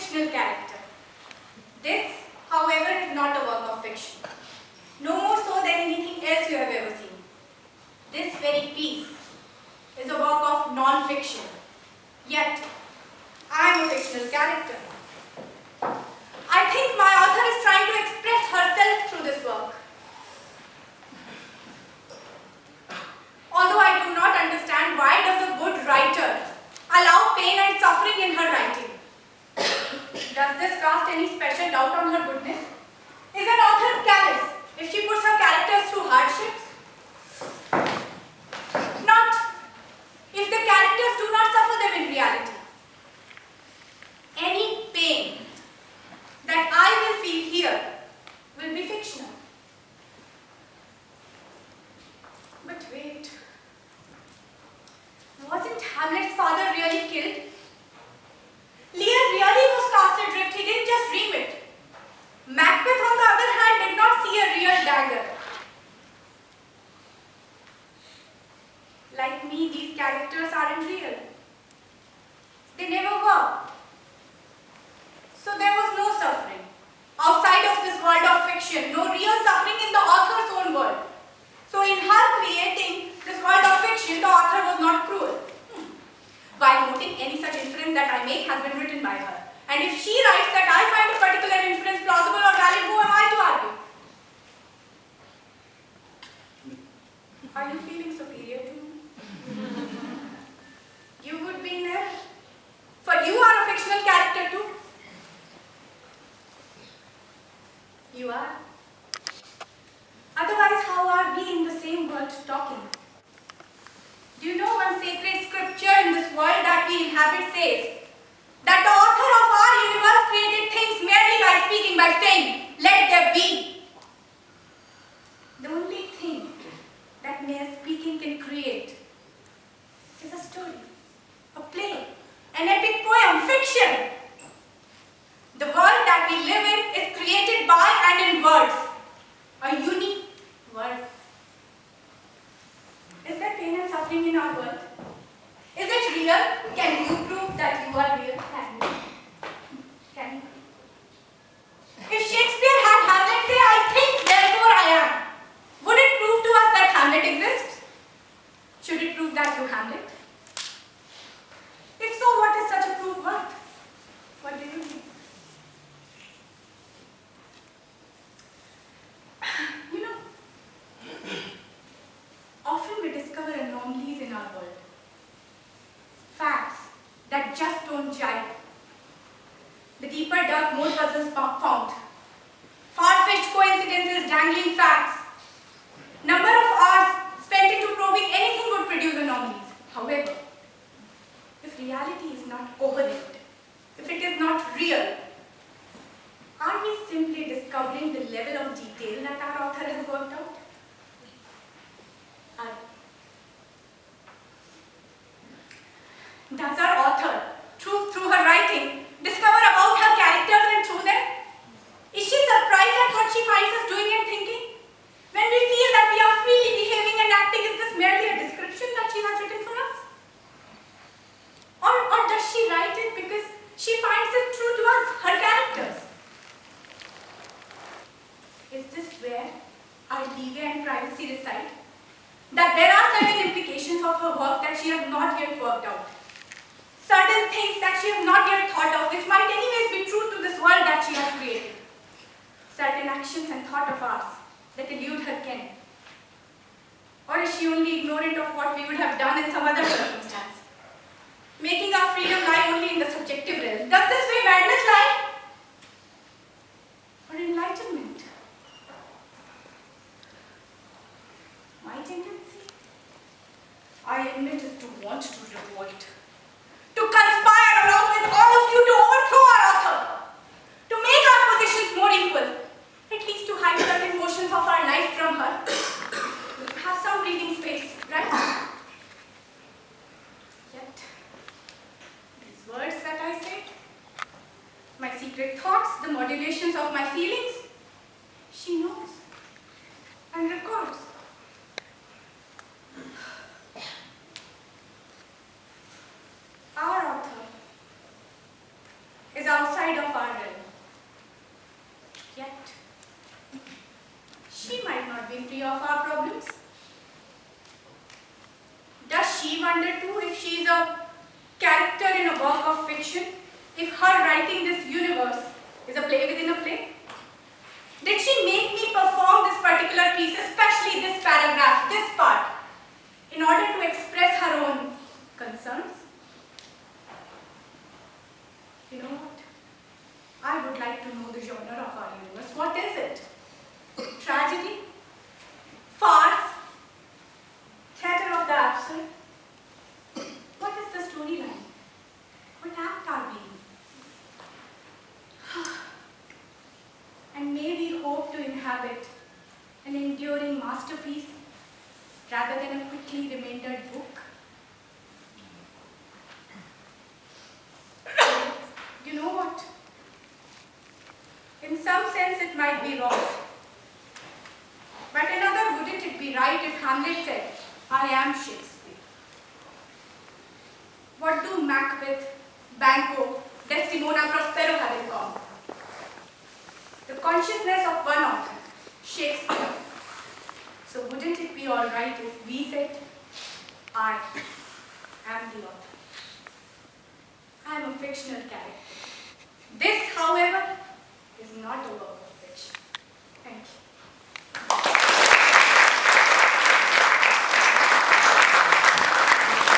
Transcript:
fictional character. This, however, is not a work of fiction. No more so than anything else you have ever seen. This very piece is a work of non-fiction. Yet, I am a fictional character. I think my author is trying to express herself through this work. Although I do not understand why does a good writer allow pain and suffering in her writing. Does this cast any special doubt on her goodness? Is an author callous if she puts her characters through hardships? Not if the characters do not suffer them in reality. Any pain that I will feel here will be fictional. But wait, wasn't Hamlet's father really killed? Lear really was cast adrift, he didn't just dream it. Macbeth, on the other hand, did not see a real dagger. Like me, these characters aren't real. They never were. So there was no suffering. Outside of this world of fiction, no real suffering in the author's own world. So in her creating this world of fiction, the author was not cruel. While noting any such inference that I make has been written by her. And if she writes that I find a particular inference plausible or valid, who am I to argue? Are you feeling superior to me? You would be in error. For you are a fictional character too. You are. Otherwise, how are we in the same world talking? Do you know one sacred scripture in this world that we inhabit says that the author of our universe created things merely by speaking, by saying, let there be. The only thing that mere speaking can create is a story, a play, an epic poem, fiction. The world that we live in is created by and in words, a unique word. Is there pain and suffering in our world? Is it real? Can you prove that you are real? Can you? If Shakespeare had Hamlet say, I think, therefore I am, would it prove to us that Hamlet exists? Should it prove that you Hamlet? If so, what is such a proof worth? What do you mean? You know, often we discover anomalies in our world. Facts that just don't jive. The deeper dark more puzzles found. Far-fetched coincidences, dangling facts. Number of hours spent into probing anything would produce anomalies. However, if reality is not coherent, if it is not real, are we simply discovering the level of detail that our author has worked out? Does our author, through her writing, discover about her characters and through them? Is she surprised at what she finds us doing and thinking? When we feel that we are freely behaving and acting, is this merely a description that she has written for us? Or does she write it because she finds it true to us, her characters? Is this where our leeway and privacy reside? That there are certain implications of her work that she has not yet worked out. Certain things that she has not yet thought of, which might anyways be true to this world that she has created. Certain actions and thought of ours that elude her ken. Or is she only ignorant of what we would have done in some other circumstance? Making our freedom lie only in the subjective realm. Does this way madness lie? Or enlightenment? My tendency, I admit, is to want to revolt. To conspire along with all of you to overthrow our author. To make our positions more equal. At least to hide certain portions of our life from her. Have some breathing space, right? Yet, these words that I say, my secret thoughts, the modulations of my feelings, she knows and records. Our author is outside outside of our realm. Yet, she might not be free of our problems. Does she wonder too if she is a character in a work of fiction? If her writing this universe is a play within a play? Did she make me perform this particular piece, especially this paragraph, this part, in order to express her own concerns? You know what? I would like to know the genre of our universe. What is it? Tragedy? Farce? Theatre of the absurd? What is the storyline? What act are we in? And may we hope to inhabit an enduring masterpiece rather than a quickly remaindered book. You know what? In some sense it might be wrong. But another, wouldn't it be right if Hamlet said, I am Shakespeare? What do Macbeth, Banquo, Desdemona, Prospero have in common? The consciousness of one author, Shakespeare. So wouldn't it be all right if we said, I am the author? I am a fictional character. This, however,